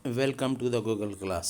Welcome to the Google class.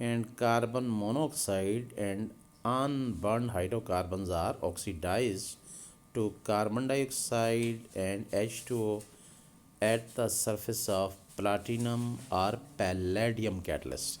and carbon monoxide and unburned hydrocarbons are oxidized to carbon dioxide and H2O at the surface of platinum or palladium catalyst।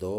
2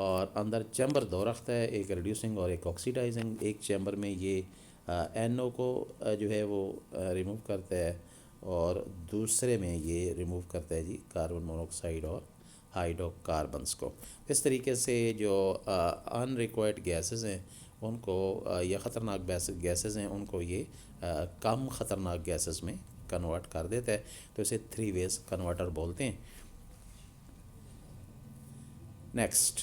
اور اندر chamber دو رکھتا ہے، ایک reducing اور ایک oxidising. ایک chamber میں یہ N او کو جو ہے وہ ریموو کرتا ہے، اور دوسرے میں یہ ریموو کرتا ہے جی کاربن مونوکسائڈ اور ہائیڈرو کاربنس کو۔ اس طریقے سے جو ان ریکوائرڈ گیسز ہیں ان کو یا خطرناک گیسز ہیں ان کو یہ کم خطرناک گیسز میں کنورٹ کر دیتا ہے، تو اسے 3 ویز کنورٹر بولتے ہیں۔ نیکسٹ،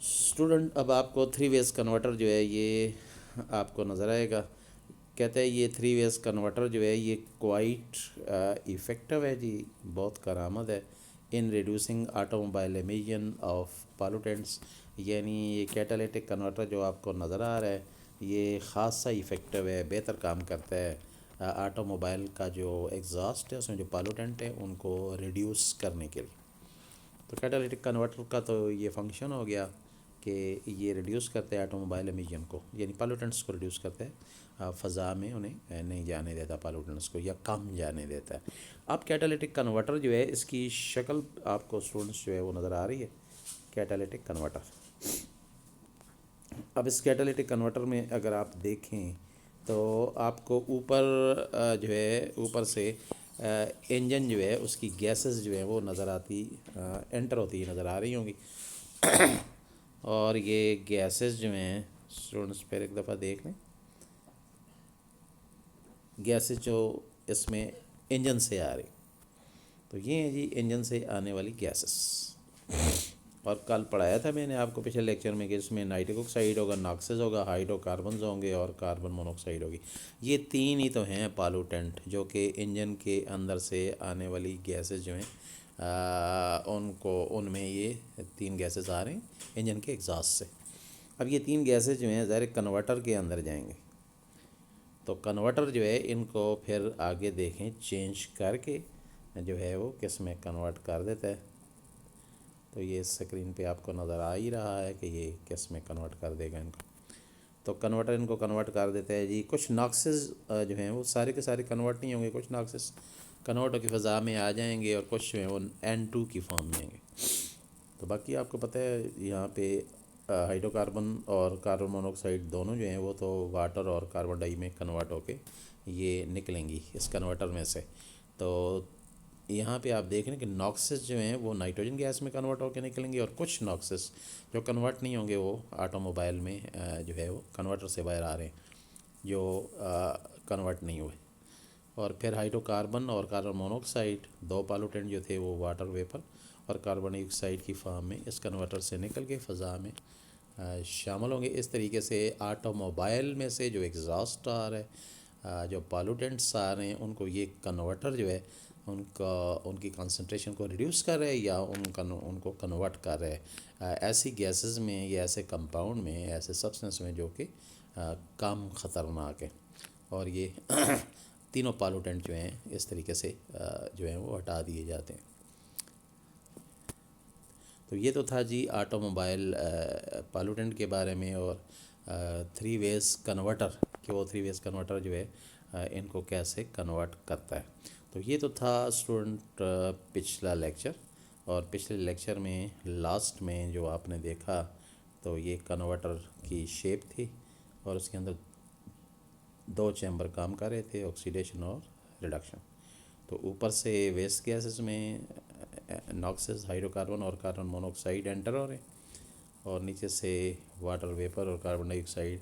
اسٹوڈنٹ اب آپ کو 3 ویز کنورٹر جو ہے یہ آپ کو نظر آئے گا۔ کہتے ہیں یہ 3 ویز کنورٹر جو ہے یہ کوائٹ ایفیکٹو ہے جی، بہت کارآمد ہے in reducing automobile emission of pollutants, یعنی یہ کیٹالیٹک کنورٹر جو آپ کو نظر آ رہا ہے یہ خاصا ایفیکٹو ہے، بہتر کام کرتا ہے آٹو موبائل کا جو ایگزاسٹ ہے اس میں جو پالوٹینٹ ہے ان کو ریڈیوس کرنے کے لیے۔ تو کیٹالیٹک کنورٹر کا تو یہ فنکشن ہو گیا کہ یہ ریڈیوس کرتے ہیں آٹو موبائل ایمیجن کو، یعنی پالوٹنٹس کو ریڈیوس کرتے ہیں، فضا میں انہیں نہیں جانے دیتا پالوٹنٹس کو، یا کم جانے دیتا ہے۔ اب کیٹالیٹک کنورٹر جو ہے اس کی شکل آپ کو اسٹوڈنٹس جو ہے وہ نظر آ رہی ہے، کیٹالیٹک کنورٹر۔ اب اس کیٹالیٹک کنورٹر میں اگر آپ دیکھیں تو آپ کو اوپر جو ہے اوپر سے انجن جو ہے اس کی گیسز جو ہے وہ نظر آتی انٹر ہوتی نظر آ رہی ہوں گی، اور یہ گیسز جو ہیں اسٹوڈنٹس پھر ایک دفعہ دیکھ لیں، گیسز جو اس میں انجن سے آ رہی، تو یہ ہیں جی انجن سے آنے والی گیسز۔ اور کل پڑھایا تھا میں نے آپ کو پچھلے لیکچر میں کہ اس میں نائٹرک آکسائڈ ہوگا، ناکسز ہوگا، ہائیڈرو کاربنز ہوں گے اور کاربن مونوکسائڈ ہوگی۔ یہ 3 ہی تو ہیں پالوٹنٹ جو کہ انجن کے اندر سے آنے والی گیسز جو ہیں ان میں یہ 3 گیسز آ رہے ہیں انجن کے ایگزاسٹ سے۔ اب یہ 3 گیسز جو ہیں ظاہر کنورٹر کے اندر جائیں گے، تو کنورٹر جو ہے ان کو پھر آگے دیکھیں چینج کر کے جو ہے وہ کس میں کنورٹ کر دیتا ہے، تو یہ اسکرین پہ آپ کو نظر آ ہی رہا ہے کہ یہ کس میں کنورٹ کر دے گا ان کو۔ تو کنورٹر ان کو کنورٹ کر دیتا ہے جی، کچھ ناکسز جو ہیں وہ سارے کے سارے کنورٹ نہیں ہوں گے، کچھ ناکسز کنورٹ ہو کے فضا میں آ جائیں گے اور کچھ جو ہیں وہ N2 کی فارم میں آئیں گے۔ تو باقی آپ کو پتہ ہے یہاں پہ ہائیڈرو کاربن اور کاربن مونوکسائڈ دونوں جو ہیں وہ تو واٹر اور کاربن ڈائی میں کنورٹ ہو کے یہ نکلیں گی اس کنورٹر میں سے۔ تو یہاں پہ آپ دیکھ رہے ہیں کہ ناکسز جو ہیں وہ نائٹروجن گیس میں کنورٹ ہو کے نکلیں گے، اور کچھ ناکسز جو کنورٹ نہیں ہوں گے وہ آٹو موبائل میں جو ہے وہ کنورٹر سے باہر آ رہے ہیں جو کنورٹ نہیں ہوئے۔ اور پھر ہائیڈرو کاربن اور کاربن مونوکسائڈ 2 پالوٹنٹ جو تھے وہ واٹر ویپر اور کاربن ڈائی آکسائڈ کی فارم میں اس کنورٹر سے نکل کے فضا میں شامل ہوں گے۔ اس طریقے سے آٹو موبائل میں سے جو ایگزاسٹ آ رہا ہے، جو پالوٹنٹس آ رہے ہیں ان کو یہ کنورٹر جو ہے ان کی کنسنٹریشن کو ریڈیوس کر رہے ہیں یا ان کو کنورٹ کر رہے ہیں ایسی گیسز میں یا ایسے کمپاؤنڈ میں، ایسے سبسٹنس میں جو کہ کم خطرناک ہے، اور یہ تینوں پالوٹنٹ جو ہیں اس طریقے سے جو ہیں وہ ہٹا دیے جاتے ہیں۔ تو یہ تو تھا جی آٹو موبائل پالوٹنٹ کے بارے میں، اور 3 ویز کنورٹر کہ وہ 3 ویز کنورٹر جو ہے ان کو کیسے کنورٹ کرتا ہے۔ تو یہ تو تھا اسٹوڈنٹ پچھلا لیکچر، اور پچھلے لیکچر میں لاسٹ میں جو آپ نے دیکھا تو یہ کنورٹر کی شیپ تھی، اور اس کے اندر 2 چیمبر کام کر رہے تھے، آکسیڈیشن اور ریڈکشن۔ تو اوپر سے ویسٹ گیسز میں ناکسز ہائیڈرو کاربن اور کاربن مونوکسائڈ انٹر ہو رہے ہیں، اور نیچے سے واٹر ویپر اور کاربن ڈائی آکسائڈ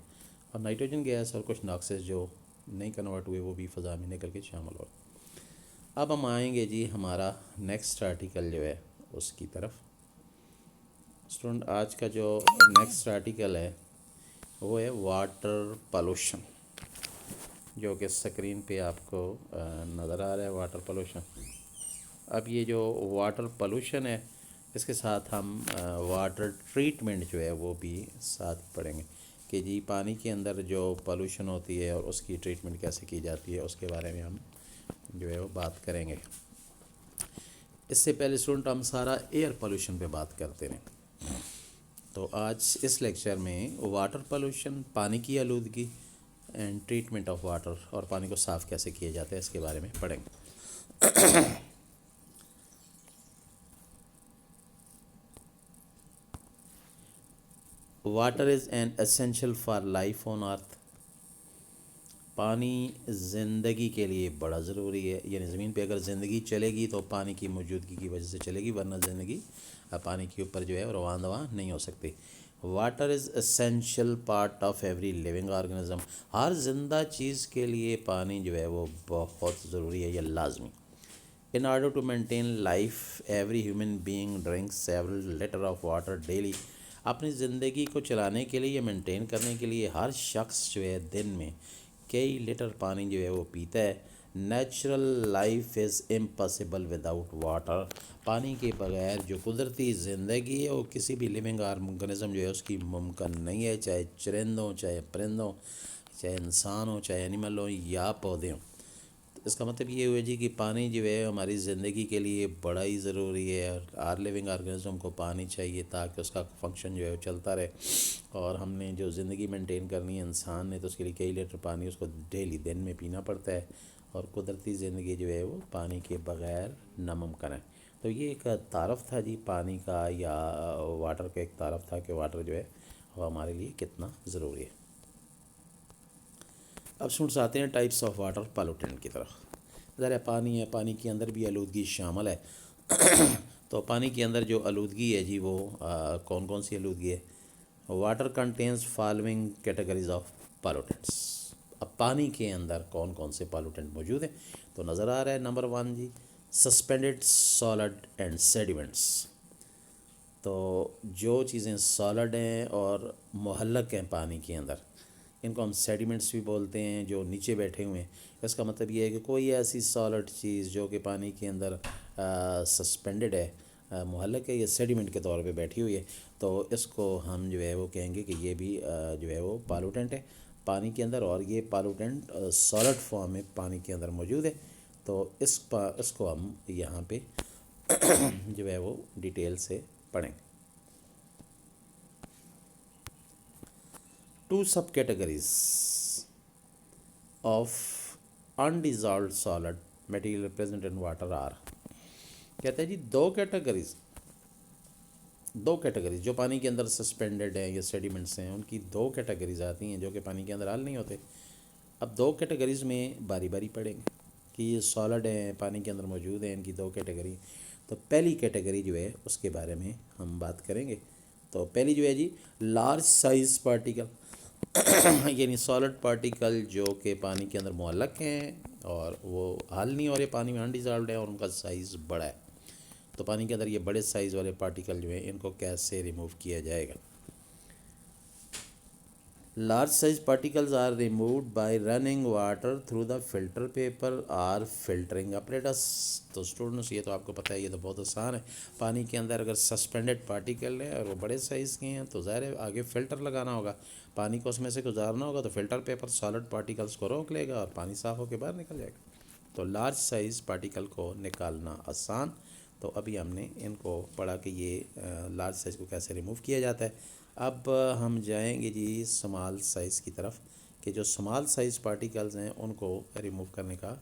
اور نائٹروجن گیس اور کچھ ناکسز جو نہیں کنورٹ ہوئے وہ بھی فضا میں نکل کے شامل ہو رہے ہیں۔ اب ہم آئیں گے جی ہمارا نیکسٹ آرٹیکل جو ہے اس کی طرف۔ اسٹوڈنٹ آج کا جو نیکسٹ آرٹیکل ہے وہ ہے واٹر پولوشن، جو کہ اسکرین پہ آپ کو نظر آ رہا ہے واٹر پولوشن۔ اب یہ جو واٹر پولوشن ہے اس کے ساتھ ہم واٹر ٹریٹمنٹ جو ہے وہ بھی ساتھ پڑھیں گے کہ جی پانی کے اندر جو پولوشن ہوتی ہے اور اس کی ٹریٹمنٹ کیسے کی جاتی ہے، اس کے بارے میں ہم جو ہے وہ بات کریں گے۔ اس سے پہلے اسٹوڈنٹ ہم سارا ایئر پولوشن پہ بات کرتے ہیں، تو آج اس لیکچر میں واٹر پولوشن، پانی کی آلودگی اینڈ ٹریٹمنٹ آف واٹر، اور پانی کو صاف کیسے کیا جاتا ہے اس کے بارے میں پڑھیں گے۔ Water is an essential for life on earth. پانی زندگی کے لیے بڑا ضروری ہے، یعنی زمین پہ اگر زندگی چلے گی تو پانی کی موجودگی کی وجہ سے چلے گی، ورنہ زندگی پانی کے اوپر جو ہے رواں دواں نہیں ہو سکتی. Water is essential part of every living organism. ہر زندہ چیز کے لیے پانی جو ہے وہ بہت ضروری ہے یا لازمی. In order to maintain life, every human being drinks several liters of water daily. اپنی زندگی کو چلانے کے لیے یا مینٹین کرنے کے لیے ہر شخص جو ہے دن میں کئی لیٹر پانی جو ہے وہ پیتا ہے. Natural life is impossible without water. پانی کے بغیر جو قدرتی زندگی ہے وہ کسی بھی لیونگ آرگنزم جو ہے اس کی ممکن نہیں ہے، چاہے چرند ہوں، چاہے پرند ہوں، چاہے انسان ہو، چاہے اینیمل ہو یا پودے ہوں. اس کا مطلب یہ ہوا جی کہ پانی جو ہے ہماری زندگی کے لیے بڑا ہی ضروری ہے، اور ہر لیونگ آرگنزم کو پانی چاہیے تاکہ اس کا فنکشن جو ہے وہ چلتا رہے. اور ہم نے جو زندگی مینٹین کرنی ہے انسان نے، تو اس کے لیے کئی لیٹر پانی اس کو ڈیلی دن میں پینا پڑتا ہے، اور قدرتی زندگی جو ہے وہ پانی کے بغیر ناممکن ہے. تو یہ ایک تعارف تھا جی پانی کا، یا واٹر کا ایک تعارف تھا کہ واٹر جو ہے وہ ہمارے لیے کتنا ضروری ہے. اب اسٹوڈنٹس آتے ہیں ٹائپس آف واٹر پالوٹنٹ کی طرف. ذرا پانی ہے، پانی کے اندر بھی آلودگی شامل ہے. تو پانی کے اندر جو آلودگی ہے جی وہ کون کون سی آلودگی ہے؟ Water contains following categories of pollutants. اب پانی کے اندر کون کون سے پالوٹنٹ موجود ہیں؟ تو نظر آ رہا ہے نمبر 1 جی سسپینڈڈ سالڈ اینڈ سیڈیمنٹس. تو جو چیزیں سالڈ ہیں اور معلق ہیں پانی کے اندر، ان کو ہم سیڈیمنٹس بھی بولتے ہیں، جو نیچے بیٹھے ہوئے ہیں. اس کا مطلب یہ ہے کہ کوئی ایسی سالڈ چیز جو کہ پانی کے اندر سسپینڈڈ ہے، معلق ہے، یا سیڈیمنٹ کے طور پہ بیٹھی ہوئی ہے، تو اس کو ہم جو ہے وہ کہیں گے کہ یہ بھی جو ہے وہ پالوٹنٹ ہے پانی کے اندر. اور یہ پالوٹنٹ سالڈ فارم میں پانی کے اندر موجود ہے. تو اس کو ہم یہاں پہ جو ہے وہ ڈیٹیل سے پڑھیں. 2 subcategories of undissolved solid material present in water are. کہتے ہیں جی دو کیٹیگریز جو پانی کے اندر سسپینڈڈ ہیں یا سیڈیمنٹس ہیں، ان کی 2 کیٹیگریز آتی ہیں جو کہ پانی کے اندر حل نہیں ہوتے. اب 2 کیٹیگریز میں باری باری پڑھیں گے کہ یہ سالڈ ہیں پانی کے اندر موجود ہیں، ان کی 2 کیٹیگری. تو پہلی کیٹیگری جو ہے اس کے بارے میں ہم بات کریں گے. تو پہلی جو ہے جی لارج سائز پارٹیکل یعنی سالڈ پارٹیکل جو کہ پانی کے اندر معلق ہیں اور وہ حل نہیں ہو رہے، پانی میں انڈیزالوڈ ہے اور ان کا سائز بڑا ہے. تو پانی کے اندر یہ بڑے سائز والے پارٹیکل جو ہیں ان کو کیسے ریموو کیا جائے گا؟ Large size particles are removed by running water through the filter paper or filtering apparatus. تو اسٹوڈنٹس یہ تو آپ کو پتہ ہے، یہ تو بہت آسان ہے. پانی کے اندر اگر سسپینڈڈ پارٹیکل ہے اور وہ بڑے سائز کے ہیں تو ظاہر ہے آگے فلٹر لگانا ہوگا، پانی کو اس میں سے گزارنا ہوگا، تو فلٹر پیپر سالڈ پارٹیکلز کو روک لے گا اور پانی صاف ہو کے باہر نکل جائے گا. تو لارج سائز پارٹیکل کو نکالنا آسان. تو ابھی ہم نے ان کو پڑھا کہ یہ لارج سائز کو کیسے ریموو کیا جاتا ہے. اب ہم جائیں گے جی سمال سائز کی طرف کہ جو سمال سائز پارٹیکلز ہیں ان کو ریموو کرنے کا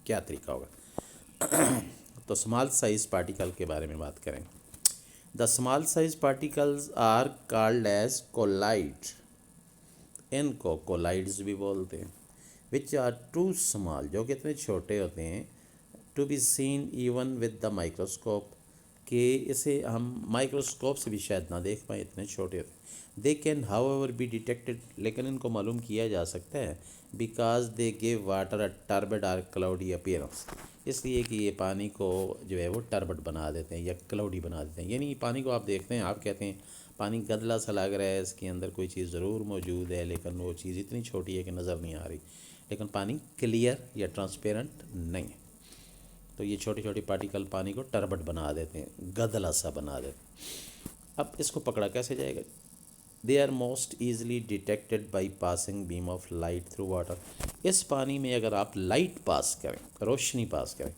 کیا طریقہ ہوگا. تو سمال سائز پارٹیکل کے بارے میں بات کریں. The small size particles are called as colloid. ان کو کولائڈز بھی بولتے ہیں. وچ آر ٹو سمال، جو کہ اتنے چھوٹے ہوتے ہیں، to be seen even with the microscope, کہ اسے ہم مائکروسکوپ سے بھی شاید نہ دیکھ پائیں، اتنے چھوٹے ہوتے ہیں. دے کین ہاؤ ایور بی ڈیٹیکٹڈ، لیکن ان کو معلوم کیا جا سکتا ہے. Because they give water a turbid اور کلاؤڈی اپیئرنس، اس لیے کہ یہ پانی کو جو ہے وہ ٹربڈ بنا دیتے ہیں یا کلاؤڈی بنا دیتے ہیں. یعنی پانی کو آپ دیکھتے ہیں، آپ کہتے ہیں پانی گدلا سا لگ رہا ہے، اس کے اندر کوئی چیز ضرور موجود ہے، لیکن وہ چیز اتنی چھوٹی ہے کہ نظر نہیں آ رہی. لیکن پانی کلیئر یا ٹرانسپیرنٹ نہیں ہے. تو یہ چھوٹی چھوٹی پارٹیکل پانی کو ٹربڈ بنا دیتے ہیں، گدلا سا بنا دیتے ہیں. اب اس کو پکڑا کیسے جائے گا؟ They are most easily detected by passing beam of light through water. اس پانی میں اگر آپ لائٹ پاس کریں، روشنی پاس کریں،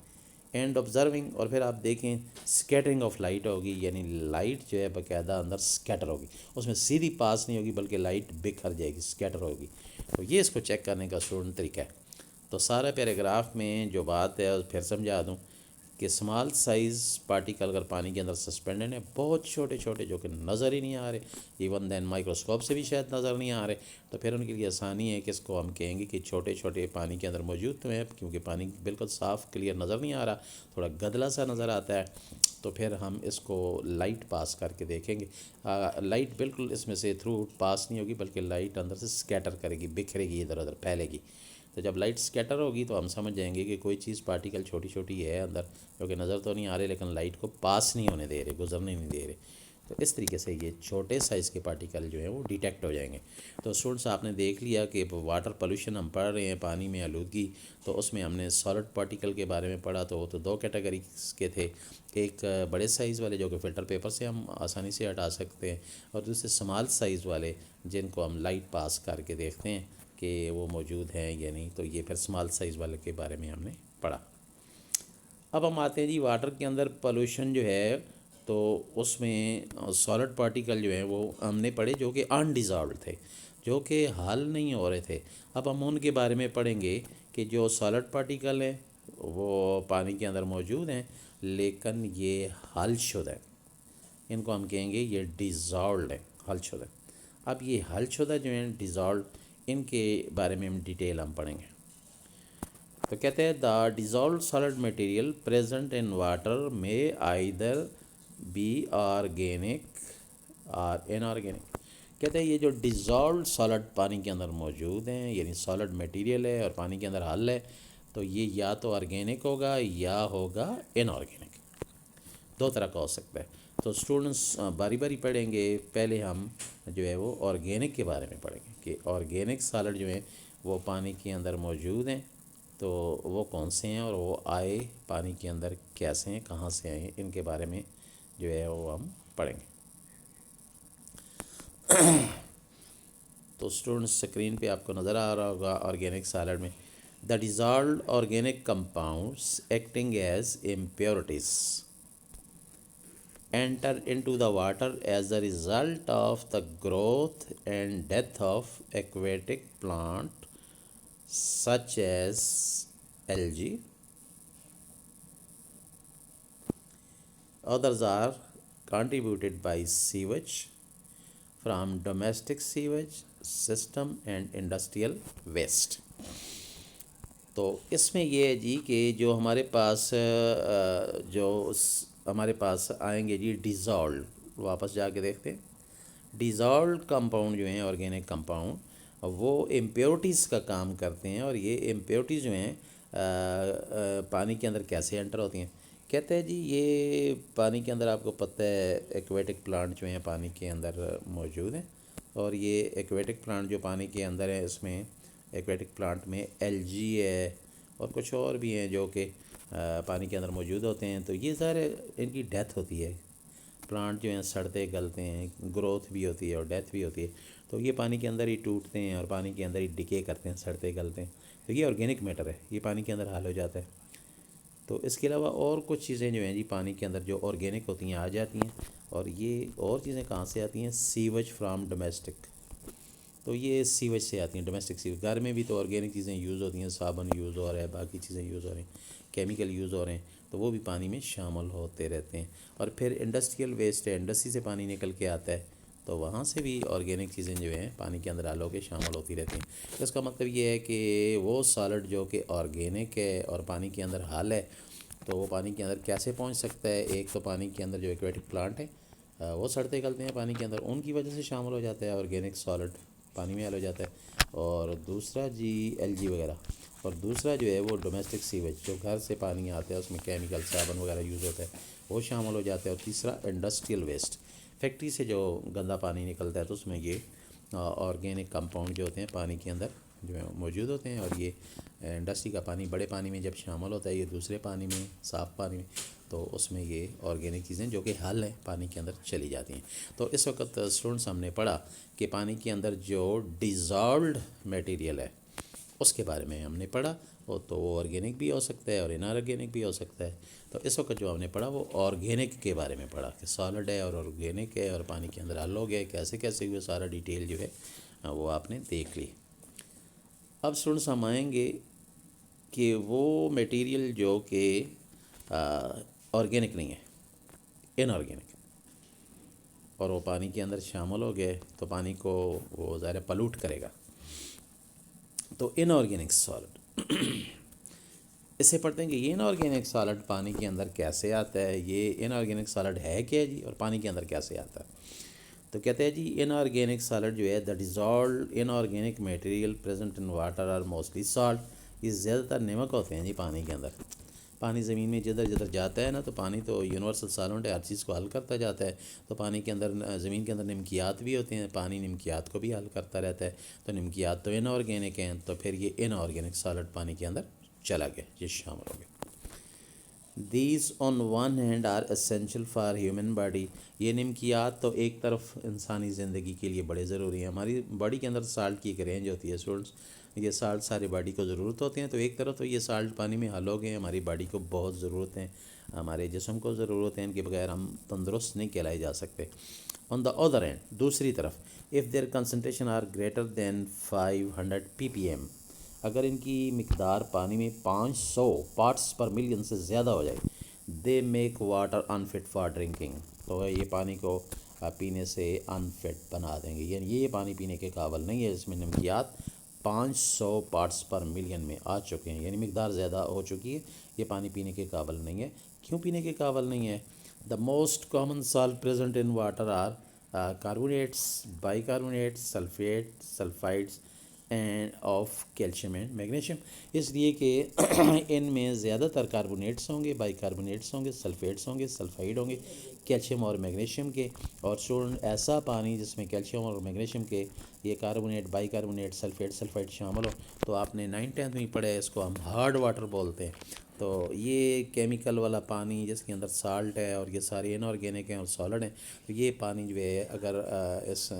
اینڈ آبزرونگ، اور پھر آپ دیکھیں اسکیٹرنگ آف لائٹ ہوگی، یعنی لائٹ جو ہے باقاعدہ اندر اسکیٹر ہوگی، اس میں سیدھی پاس نہیں ہوگی بلکہ لائٹ بکھر جائے گی، اسکیٹر ہوگی. تو یہ اس کو چیک کرنے کا اسٹوڈنٹ طریقہ ہے. تو سارا پیراگراف میں جو بات ہے پھر سمجھا دوں کہ اسمال سائز پارٹیکل اگر پانی کے اندر سسپینڈڈ ہیں بہت چھوٹے چھوٹے جو کہ نظر ہی نہیں آ رہے، ایون دین مائکروسکوپ سے بھی شاید نظر نہیں آ رہے، تو پھر ان کے لیے آسانی ہے کہ اس کو ہم کہیں گے کہ چھوٹے چھوٹے پانی کے اندر موجود تو ہیں، کیونکہ پانی بالکل صاف کلیئر نظر نہیں آ رہا، تھوڑا گدلا سا نظر آتا ہے، تو پھر ہم اس کو لائٹ پاس کر کے دیکھیں گے۔ لائٹ بالکل اس میں سے تھرو پاس نہیں ہوگی، بلکہ لائٹ اندر سے سکیٹر کرے گی، بکھرے گی، ادھر ادھر پھیلے گی۔ تو جب لائٹ سکیٹر ہوگی تو ہم سمجھ جائیں گے کہ کوئی چیز پارٹیکل چھوٹی چھوٹی ہے اندر، جو کہ نظر تو نہیں آ رہے لیکن لائٹ کو پاس نہیں ہونے دے رہے، گزرنے نہیں دے رہے۔ تو اس طریقے سے یہ چھوٹے سائز کے پارٹیکل جو ہیں وہ ڈیٹیکٹ ہو جائیں گے۔ تو اسٹوڈنٹس آپ نے دیکھ لیا کہ واٹر پولوشن ہم پڑھ رہے ہیں، پانی میں آلودگی، تو اس میں ہم نے سالڈ پارٹیکل کے بارے میں پڑھا، تو وہ تو دو کیٹیگریز کے تھے، ایک بڑے سائز والے جو کہ فلٹر پیپر سے ہم آسانی سے ہٹا سکتے ہیں، اور دوسرے سمال سائز والے جن کو ہم لائٹ پاس کر کے دیکھتے ہیں کہ وہ موجود ہیں یا نہیں۔ تو یہ پھر سمال سائز والے کے بارے میں ہم نے پڑھا۔ اب ہم آتے ہیں جی واٹر کے اندر پولوشن جو ہے، تو اس میں سالڈ پارٹیکل جو ہیں وہ ہم نے پڑھے جو کہ انڈیزالوڈ تھے، جو کہ حل نہیں ہو رہے تھے۔ اب ہم ان کے بارے میں پڑھیں گے کہ جو سالڈ پارٹیکل ہیں وہ پانی کے اندر موجود ہیں لیکن یہ حل شدہ ہیں، ان کو ہم کہیں گے یہ ڈیزالوڈ ہیں، حل شدہ۔ اب یہ حل شدہ جو ہیں ڈیزالوڈ، ان کے بارے میں ڈیٹیل ہم پڑھیں گے۔ تو کہتے ہیں the dissolved solid material present in water میں آئیدر بی آرگینک اور ان آرگینک۔ کہتے ہیں یہ جو ڈیزالوڈ سالڈ پانی کے اندر موجود ہیں، یعنی سالڈ مٹیریل ہے اور پانی کے اندر حل ہے، تو یہ یا تو آرگینک ہوگا یا ہوگا ان آرگینک، دو طرح کا ہو سکتا ہے۔ تو اسٹوڈنٹس باری باری پڑھیں گے، پہلے ہم جو ہے وہ آرگینک کے بارے میں پڑھیں گے کہ آرگینک سالڈ جو ہیں وہ پانی کے اندر موجود ہیں، تو وہ کون سے ہیں اور وہ آئے پانی کے اندر کیسے ہیں، کہاں سے آئے ہیں، ان کے بارے میں جو ہے وہ ہم پڑھیں گے۔ تو اسٹوڈنٹس اسکرین پہ آپ کو نظر آ رہا ہوگا آرگینک سالڈ میں the dissolved organic compounds acting as impurities enter into the water as a result of the growth and death of aquatic plant such as algae. Others are contributed by sewage from domestic sewage system and industrial waste. تو اس میں یہ ہے جی کہ جو ہمارے پاس ہمارے پاس آئیں گے جی ڈیزالوڈ، واپس جا کے دیکھتے ہیں ڈیزالوڈ کمپاؤنڈ جو ہیں آرگینک کمپاؤنڈ، وہ امپیورٹیز کا کام کرتے ہیں، اور یہ امپیورٹیز جو ہیں پانی کے اندر کیسے انٹر ہوتی ہیں۔ کہتے ہیں جی یہ پانی کے اندر آپ کو پتہ ہے ایکویٹک پلانٹ جو ہیں پانی کے اندر موجود ہیں، اور یہ ایکویٹک پلانٹ جو پانی کے اندر ہے، اس میں ایکویٹک پلانٹ میں الجی ہے اور کچھ اور بھی ہیں جو کہ پانی کے اندر موجود ہوتے ہیں، تو یہ ظاہر ہے ان کی ڈیتھ ہوتی ہے، پلانٹ جو ہیں سڑتے گلتے ہیں، گروتھ بھی ہوتی ہے اور ڈیتھ بھی ہوتی ہے، تو یہ پانی کے اندر ہی ٹوٹتے ہیں اور پانی کے اندر ہی ڈکے کرتے ہیں، سڑتے گلتے ہیں، تو یہ آرگینک میٹر ہے، یہ پانی کے اندر حل ہو جاتا ہے۔ تو اس کے علاوہ اور کچھ چیزیں جو ہیں جی پانی کے اندر جو آرگینک ہوتی ہیں آ جاتی ہیں، اور یہ اور چیزیں کہاں سے آتی ہیں، سیوج فرام ڈومیسٹک، تو یہ سیوج سے آتی ہیں، ڈومیسٹک سیوج۔ گھر میں بھی تو آرگینک چیزیں یوز ہوتی ہیں، صابن یوز ہو رہا ہے، باقی چیزیں یوز ہو رہی ہیں، کیمیکل یوز ہو رہے ہیں، تو وہ بھی پانی میں شامل ہوتے رہتے ہیں۔ اور پھر انڈسٹریل ویسٹ ہے، انڈسٹری سے پانی نکل کے آتا ہے، تو وہاں سے بھی آرگینک چیزیں جو ہیں پانی کے اندر حل ہو کے شامل ہوتی رہتی ہیں۔ اس کا مطلب یہ ہے کہ وہ سالڈ جو کہ آرگینک ہے اور پانی کے اندر حل ہے، تو وہ پانی کے اندر کیسے پہنچ سکتا ہے؟ ایک تو پانی کے اندر جو ایکویٹک پلانٹ ہے وہ سڑتے گلتے ہیں پانی کے اندر، ان کی وجہ سے شامل ہو جاتا ہے آرگینک سالڈ، پانی میں حل ہو جاتا ہے، اور دوسرا جی الجی وغیرہ، اور دوسرا جو ہے وہ ڈومیسٹک سیویج جو گھر سے پانی آتا ہے، اس میں کیمیکل صابن وغیرہ یوز ہوتا ہے، وہ شامل ہو جاتا ہے، اور تیسرا انڈسٹریل ویسٹ، فیکٹری سے جو گندا پانی نکلتا ہے تو اس میں یہ آرگینک کمپاؤنڈ جو ہوتے ہیں پانی کے اندر جو ہے موجود ہوتے ہیں، اور یہ انڈسٹری کا پانی بڑے پانی میں جب شامل ہوتا ہے، یہ دوسرے پانی میں، صاف پانی میں، تو اس میں یہ آرگینک چیزیں جو کہ حل ہیں پانی کے اندر چلی جاتی ہیں۔ تو اس وقت اسٹوڈنٹس ہم نے پڑھا کہ پانی کے اندر جو ڈیزالوڈ میٹیریل ہے اس کے بارے میں ہم نے پڑھا، تو وہ آرگینک بھی ہو سکتا ہے اور ان آرگینک بھی ہو سکتا ہے۔ تو اس وقت جو ہم نے پڑھا وہ آرگینک کے بارے میں پڑھا کہ سالڈ ہے اور آرگینک ہے اور پانی کے اندر حل ہو گیا، کیسے کیسے ہوئے، سارا ڈیٹیل جو ہے وہ آپ نے دیکھ لی۔ اب اسٹوڈنٹس ہم آئیں گے کہ وہ میٹیریل جو کہ آرگینک نہیں ہے، ان آرگینک، اور وہ پانی کے اندر شامل ہو گئے تو پانی کو وہ ظاہر پلوٹ کرے گا. تو ان آرگینک سالڈ اسے پڑھتے ہیں کہ یہ ان آرگینک سالڈ پانی کے اندر کیسے آتا ہے، یہ ان آرگینک سالڈ ہے کیا جی، اور پانی کے اندر کیسے آتا ہے. تو کہتے ہیں جی ان آرگینک سالڈ جو ہے the dissolved inorganic material present in water are mostly salt, یہ زیادہ تر نمک ہوتے ہیں جی پانی کے اندر. پانی زمین میں جدھر جدھر جاتا ہے نا، تو پانی تو یونیورسل سالنٹ ہے، ہر چیز کو حل کرتا جاتا ہے. تو پانی کے اندر زمین کے اندر نمکیات بھی ہوتے ہیں، پانی نمکیات کو بھی حل کرتا رہتا ہے. تو نمکیات تو ان آرگینک ہیں، تو پھر یہ ان آرگینک سالڈ پانی کے اندر چلا گیا، یہ شامل ہو گیا. These on one hand are essential for human body, یہ نمکیات تو ایک طرف انسانی زندگی کے لیے بڑے ضروری ہیں. ہماری باڈی کے اندر سالٹ کی ایک رینج ہوتی ہے اسٹوڈنٹس، یہ سالٹ ساری باڈی کو ضرورت ہوتے ہیں. تو ایک طرف تو یہ سالٹ پانی میں حل ہو گئے، ہماری باڈی کو بہت ضرورت ہیں، ہمارے جسم کو ضرورت ہے، ان کے بغیر ہم تندرست نہیں کہلائے جا سکتے. آن دا ادر ہینڈ، دوسری طرف، if their concentration are greater than 500 ppm، اگر ان کی مقدار پانی میں 500 پارٹس پر ملین سے زیادہ ہو جائے، they make water انفٹ for drinking, تو یہ پانی کو پینے سے انفٹ بنا دیں گے. یعنی یہ پانی پینے کے قابل نہیں ہے جس میں نمکیات 500 پارٹس پر ملین میں آ چکے ہیں، یعنی مقدار زیادہ ہو چکی ہے، یہ پانی پینے کے قابل نہیں ہے. کیوں پینے کے قابل نہیں ہے؟ The most common salt present in water are carbonates, bicarbonates, sulphate, sulphides and of calcium and magnesium, اس لیے کہ ان میں زیادہ تر کاربونیٹس ہوں گے، بائی کاربونیٹس ہوں گے، سلفیٹس ہوں گے، سلفائڈ ہوں گے، کیلشیم اور میگنیشیم کے. اور اسٹوڈنٹ ایسا پانی جس میں کیلشیم اور میگنیشیم کے یہ carbonate, by carbonate, sulphate, sulphide شامل ہو، تو آپ نے 9th 10th میں ہی پڑھا ہے، اس کو ہم ہارڈ واٹر بولتے ہیں. تو یہ کیمیکل والا پانی جس کے اندر سالٹ ہے اور یہ سارے ان آرگینک ہیں اور سالڈ ہیں، تو یہ پانی جو ہے اگر اس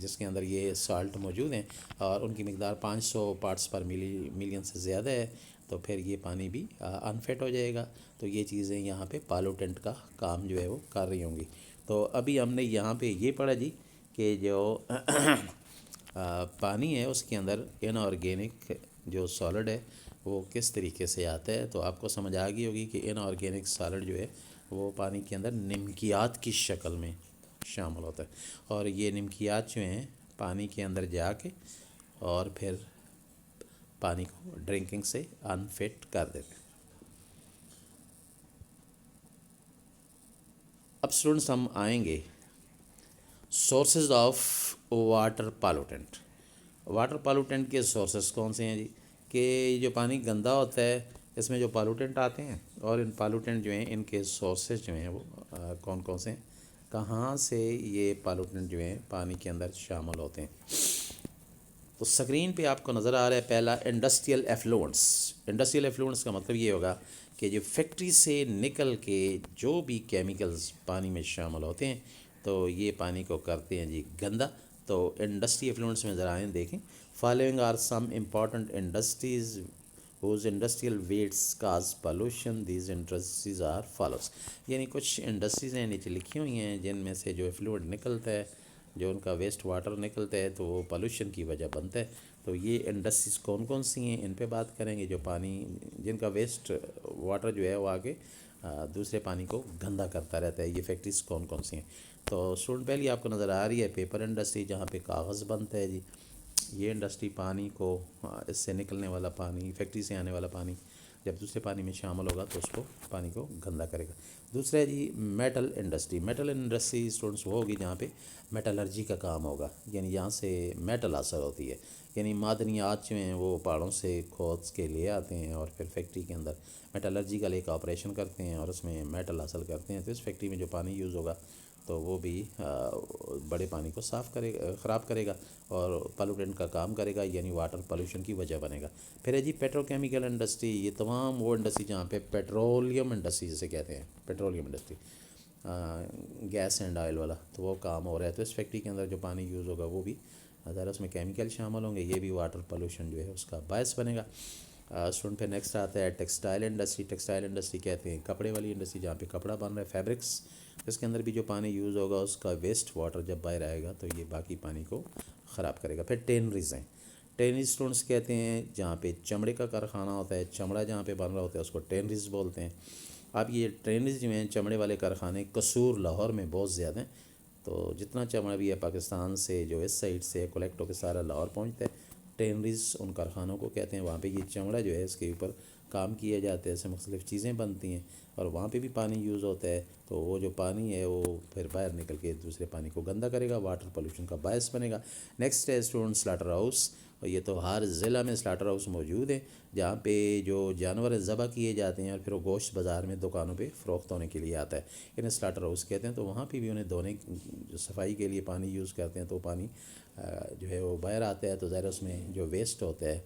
جس کے اندر یہ سالٹ موجود ہیں اور ان کی مقدار 500 پارٹس پر ملین سے زیادہ ہے، تو پھر یہ پانی بھی انفٹ ہو جائے گا. تو یہ چیزیں یہاں پہ پالوٹنٹ کا کام جو ہے وہ کر رہی ہوں گی. تو ابھی ہم نے یہاں پہ یہ پڑھا جی کہ جو پانی ہے اس کے اندر ان آرگینک جو سالڈ ہے وہ کس طریقے سے آتا ہے. تو آپ کو سمجھ آ گئی ہوگی کہ ان آرگینک سالڈ جو ہے وہ پانی کے اندر نمکیات کی شکل میں شامل ہوتا ہے، اور یہ نمکیات جو ہیں پانی کے اندر جا کے اور پھر پانی کو ڈرنکنگ سے انفٹ کر دیتے ہیں. اب اسٹوڈنٹس ہم آئیں گے سورسز آف واٹر پالوٹنٹ. واٹر پالوٹنٹ کے سورسز کون سے ہیں جی؟ کہ جو پانی گندا ہوتا ہے اس میں جو پالوٹنٹ آتے ہیں، اور ان پالوٹنٹ جو ہیں ان کے سورسز جو ہیں وہ کون کون سے ہیں، کہاں سے یہ پالوٹنٹ جو ہیں پانی کے اندر شامل ہوتے ہیں. تو سکرین پہ آپ کو نظر آ رہا ہے پہلا انڈسٹریل ایفلوئنٹس. انڈسٹریل ایفلوئنٹس کا مطلب یہ ہوگا کہ جو فیکٹری سے نکل کے جو بھی کیمیکلز پانی میں شامل ہوتے ہیں تو یہ پانی کو کرتے ہیں جی گندا. تو انڈسٹری ایفلوئنٹس میں ذرا آئیں دیکھیں، following are some important industries whose industrial wastes cause pollution, these industries are follows. یعنی کچھ انڈسٹریز ہیں نیچے لکھی ہوئی ہیں جن میں سے جو ایفلوئنٹ نکلتا ہے، جو ان کا ویسٹ واٹر نکلتا ہے تو وہ پالوشن کی وجہ بنتا ہے. تو یہ انڈسٹریز کون کون سی ہیں ان پہ بات کریں گے، جو پانی جن کا ویسٹ واٹر جو ہے وہ آگے دوسرے پانی کو گندا کرتا رہتا ہے، یہ فیکٹریز کون کون سی ہیں. تو اسٹوڈنٹ پہلی آپ کو نظر آ رہی ہے پیپر انڈسٹری، جہاں پہ کاغذ بنتا ہے جی. یہ انڈسٹری پانی کو اس سے نکلنے والا پانی، فیکٹری سے آنے والا پانی جب دوسرے پانی میں شامل ہوگا تو اس کو پانی کو گندا کرے گا. دوسرا ہے جی metal industry. Metal industry students وہ ہوگی جہاں پہ میٹلرجی کا کام ہوگا، یعنی یہاں سے میٹل حاصل ہوتی ہے، یعنی معدنیات جو ہیں وہ پہاڑوں سے کھود کے لے آتے ہیں اور پھر فیکٹری کے اندر میٹلرجیکل ایک آپریشن کرتے ہیں اور اس میں میٹل حاصل کرتے ہیں. تو اس فیکٹری میں جو پانی یوز ہوگا تو وہ بھی بڑے پانی کو خراب کرے گا اور پالوٹنٹ کا کام کرے گا، یعنی واٹر پالوشن کی وجہ بنے گا. پھر ہے جی پیٹرو کیمیکل انڈسٹری. یہ تمام وہ انڈسٹری جہاں پہ پیٹرولیم انڈسٹری جسے کہتے ہیں، petroleum industry, gas and oil والا، تو وہ کام ہو رہا ہے. تو اس فیکٹری کے اندر جو پانی یوز ہوگا وہ بھی ذرا اس میں کیمیکل شامل ہوں گے، یہ بھی واٹر پالوشن جو ہے اس کا باعث بنے گا. اسٹوڈنٹ پہ نیکسٹ آتا ہے ٹیکسٹائل انڈسٹری. ٹیکسٹائل انڈسٹری کہتے ہیں کپڑے والی انڈسٹری، جہاں پہ کپڑا بن رہا ہے، فیبرکس. اس کے اندر بھی جو پانی یوز ہوگا اس کا ویسٹ واٹر جب باہر آئے گا تو یہ باقی پانی کو خراب کرے گا. پھر ٹینریز ہیں. ٹینریز اسٹوڈنٹس کہتے ہیں جہاں پہ چمڑے کا کارخانہ ہوتا ہے، چمڑا جہاں پہ بن رہا ہوتا ہے اس کو ٹینریز بولتے ہیں. اب یہ ٹرینز جو ہیں چمڑے والے کارخانے قصور لاہور میں بہت زیادہ ہیں، تو جتنا چمڑا بھی ہے پاکستان سے جو اس سائڈ سے کلیکٹ ہو کے سارا لاہور پہنچتا ہے۔ ٹینریز ان کارخانوں کو کہتے ہیں، وہاں پہ یہ چمڑا جو ہے اس کے اوپر کام کیا جاتا ہے، ایسے مختلف چیزیں بنتی ہیں اور وہاں پہ بھی پانی یوز ہوتا ہے، تو وہ جو پانی ہے وہ پھر باہر نکل کے دوسرے پانی کو گندا کرے گا، واٹر پولوشن کا باعث بنے گا۔ نیکسٹ ہے اسٹوڈنٹ سلاٹر ہاؤس، اور یہ تو ہر ضلع میں سلاٹر ہاؤس موجود ہیں جہاں پہ جو جانور ذبح کیے جاتے ہیں اور پھر وہ گوشت بازار میں دکانوں پہ فروخت ہونے کے لیے آتا ہے، انہیں سلاٹر ہاؤس کہتے ہیں۔ تو وہاں پہ بھی انہیں دھونے صفائی کے لیے پانی یوز کرتے ہیں، تو پانی جو ہے وہ باہر آتا ہے، تو ظاہر اس میں جو ویسٹ ہوتا ہے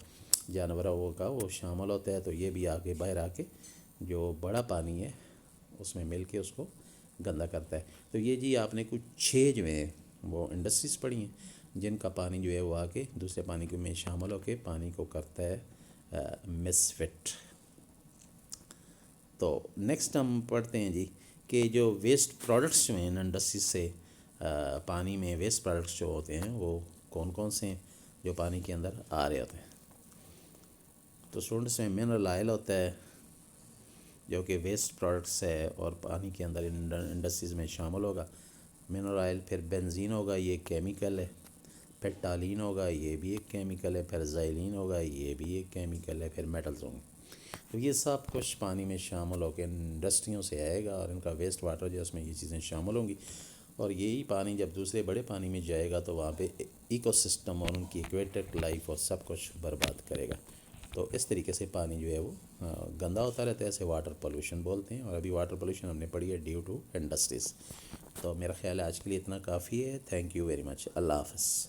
جانوروں کا وہ شامل ہوتا ہے، تو یہ بھی آگے باہر آ کے جو بڑا پانی ہے اس میں مل کے اس کو گندا کرتا ہے۔ تو یہ جی آپ نے کچھ 6 جو ہیں وہ انڈسٹریز پڑھی ہیں جن کا پانی جو ہے وہ آ کے دوسرے پانی کے میں شامل ہو کے پانی کو کرتا ہے مس فٹ۔ تو نیکسٹ ہم پڑھتے ہیں جی کہ جو ویسٹ پروڈکٹس جو ہیں انڈسٹریز سے پانی میں ویسٹ پروڈکٹس جو ہوتے ہیں وہ کون کون سے ہیں جو پانی کے اندر آ رہے ہوتے ہیں۔ تو اسٹوڈنٹس میں منرل آئل ہوتا ہے جو کہ ویسٹ پروڈکٹس ہے اور پانی کے اندر انڈسٹریز میں شامل ہوگا۔ منرل آئل، پھر بنزین ہوگا، یہ کیمیکل ہے، پھر ٹالین ہوگا، یہ بھی ایک کیمیکل ہے، پھر زائلین ہوگا، یہ بھی ایک کیمیکل ہے، پھر میٹلز ہوں گے۔ تو یہ سب کچھ پانی میں شامل ہو کے انڈسٹریوں سے آئے گا اور ان کا ویسٹ واٹر جو اس میں یہ چیزیں شامل ہوں گی، اور یہی پانی جب دوسرے بڑے پانی میں جائے گا تو وہاں پہ ایکو سسٹم اور ان کی ایکویٹک لائف اور سب کچھ برباد کرے گا۔ تو اس طریقے سے پانی جو ہے وہ گندا ہوتا رہتا ہے، اسے واٹر پولوشن بولتے ہیں، اور ابھی واٹر پولوشن ہم نے پڑھی ہے ڈیو ٹو انڈسٹریز۔ تو میرا خیال ہے آج کے لیے اتنا کافی ہے۔ تھینک یو ویری مچ، اللہ حافظ۔